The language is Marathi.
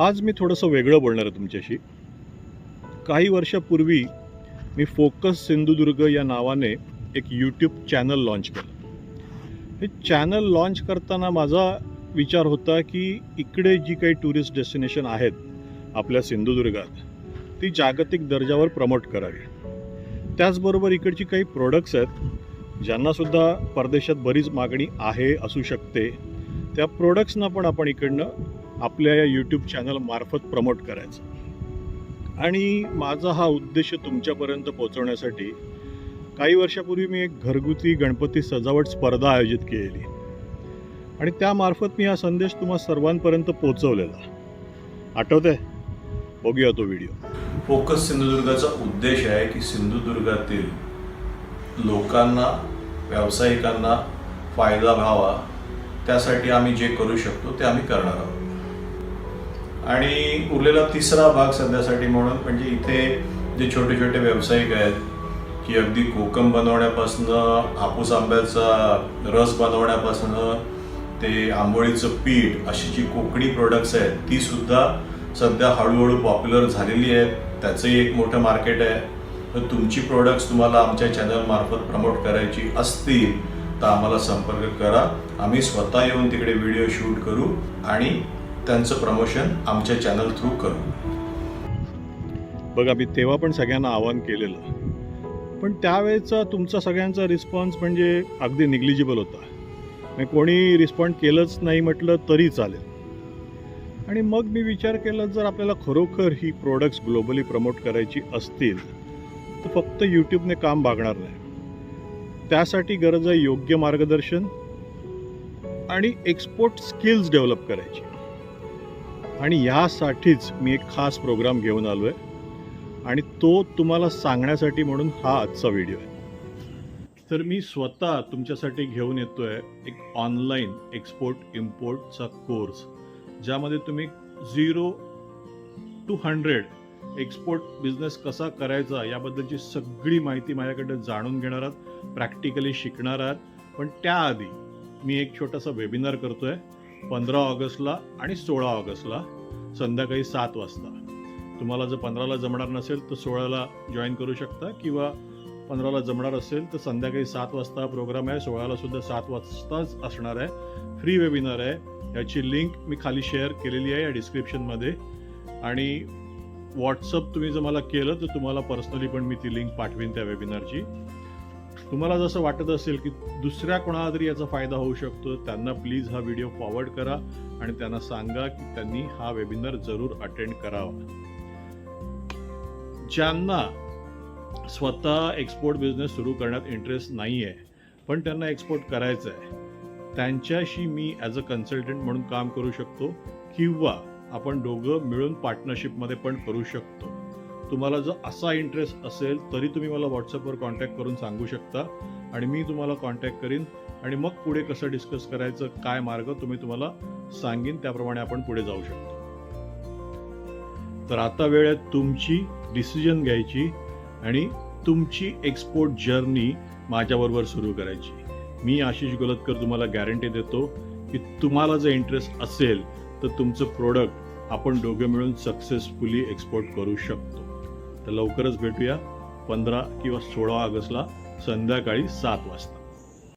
आज मी थोडंसं वेगळं बोलणार आहे तुमच्याशी. काही वर्षापूर्वी मी फोकस सिंधुदुर्ग या नावाने एक यूट्यूब चॅनल लॉन्च केलं. हे चॅनल लॉन्च करताना माझा विचार होता की इकडे जी काही टुरिस्ट डेस्टिनेशन आहेत आपल्या सिंधुदुर्गात ती जागतिक दर्जावर प्रमोट करावी. त्याचबरोबर इकडची काही प्रोडक्ट्स आहेत ज्यांनासुद्धा परदेशात बरीच मागणी आहे असू शकते. त्या प्रोडक्ट्सना पण आपण इकडनं आपल्या या यूट्यूब चॅनल मार्फत प्रमोट करायचं. आणि माझा हा उद्देश तुमच्यापर्यंत पोहोचवण्यासाठी काही वर्षापूर्वी मी एक घरगुती गणपती सजावट स्पर्धा आयोजित केली आणि त्यामार्फत मी हा संदेश तुम्हा सर्वांपर्यंत पोहोचवलेला. आठवतंय? बघूया तो व्हिडिओ. फोकस सिंधुदुर्गाचा उद्देश आहे की सिंधुदुर्गातील लोकांना, व्यावसायिकांना फायदा व्हावा, त्यासाठी आम्ही जे करू शकतो ते आम्ही करणार आहोत. आणि उरलेला तिसरा भाग सध्यासाठी म्हणून म्हणजे इथे जे छोटे छोटे व्यावसायिक आहेत की अगदी कोकम बनवण्यापासून हापूस आंब्याचा रस बनवण्यापासून ते आंबोळीचं पीठ अशी जी कोकणी प्रोडक्ट्स आहेत ती सुद्धा सध्या हळूहळू पॉप्युलर झालेली आहेत. त्याचंही एक मोठं मार्केट आहे. तर तुमची प्रोडक्ट्स तुम्हाला आमच्या चॅनलमार्फत प्रमोट करायची असतील तर आम्हाला संपर्क करा. आम्ही स्वतः येऊन तिकडे व्हिडिओ शूट करू आणि त्यांचं प्रमोशन आमच्या चॅनल थ्रू करू. बघा, मी तेव्हा पण सगळ्यांना आवाहन केलेलं, पण त्यावेळेचा तुमचा सगळ्यांचा रिस्पॉन्स म्हणजे अगदी निग्लिजिबल होता. म्हणजे कोणी रिस्पॉन्ड केलंच नाही म्हटलं तरी चालेल. आणि मग मी विचार केला, जर आपल्याला खरोखर ही प्रोडक्ट्स ग्लोबली प्रमोट करायची असतील तर फक्त यूट्यूबने काम भागणार नाही. त्यासाठी गरज आहे योग्य मार्गदर्शन आणि एक्सपोर्ट स्किल्स डेव्हलप करायची. आणि यासाठीच मी एक खास प्रोग्राम घेऊन आलो आहे आणि तो तुम्हाला सांगण्यासाठी म्हणून हा आजचा व्हिडिओ आहे. तर मी स्वतः तुमच्यासाठी घेऊन येतो आहे एक ऑनलाईन एक्सपोर्ट इम्पोर्टचा कोर्स, ज्यामध्ये तुम्ही 0 to 100 एक्सपोर्ट बिझनेस कसा करायचा याबद्दलची सगळी माहिती माझ्याकडे जाणून घेणार आहात, प्रॅक्टिकली शिकणार आहात. पण त्याआधी मी एक छोटासा वेबिनार करतो आहे 15 ऑगस्टला आणि 16 ऑगस्टला संध्याकाळी 7 वाजता. तुम्हाला जर 15ला जमणार नसेल तर 16ला जॉईन करू शकता, किंवा 15ला जमणार असेल तर संध्याकाळी 7 वाजता प्रोग्राम आहे. 16ला सुद्धा 7 वाजताच असणार आहे. फ्री वेबिनार आहे. याची लिंक मी खाली शेअर केलेली आहे या डिस्क्रिप्शनमध्ये. आणि व्हॉट्सअप तुम्ही जर मला केलं तर तुम्हाला पर्सनली पण मी ती लिंक पाठवीन त्या वेबिनारची. तुम्हाला जसं वाटत असेल की दुसऱ्या कोणाला तरी याचा फायदा होऊ शकतो, त्यांना प्लीज हा व्हिडिओ फॉरवर्ड करा आणि त्यांना सांगा की त्यांनी हा वेबिनार जरूर अटेंड करावा. ज्यांना स्वतः एक्सपोर्ट बिझनेस सुरू करण्यात इंटरेस्ट नाही आहे पण त्यांना एक्सपोर्ट करायचं आहे, त्यांच्याशी मी ॲज अ कन्सल्टंट म्हणून काम करू शकतो, किंवा आपण दोघं मिळून पार्टनरशिपमध्ये पण करू शकतो. तुम्हाला जर असा इंटरेस्ट असेल तरी तुम्ही मला व्हॉट्सअपवर कॉन्टॅक्ट करून सांगू शकता आणि मी तुम्हाला कॉन्टॅक्ट करीन आणि मग पुढे कसं डिस्कस करायचं, काय मार्ग तुम्हाला सांगेन, त्याप्रमाणे आपण पुढे जाऊ शकतो. तर आता वेळ आहे तुमची डिसिजन घ्यायची आणि तुमची एक्सपोर्ट जर्नी माझ्याबरोबर सुरू करायची. मी आशिष गोलतकर तुम्हाला गॅरंटी देतो की तुम्हाला जर इंटरेस्ट असेल तर तुमचं प्रोडक्ट आपण दोघं मिळून सक्सेसफुली एक्सपोर्ट करू शकतो. तर लवकरच भेटूया 15 किंवा 16 ऑगस्टला संध्याकाळी 7 वाजता.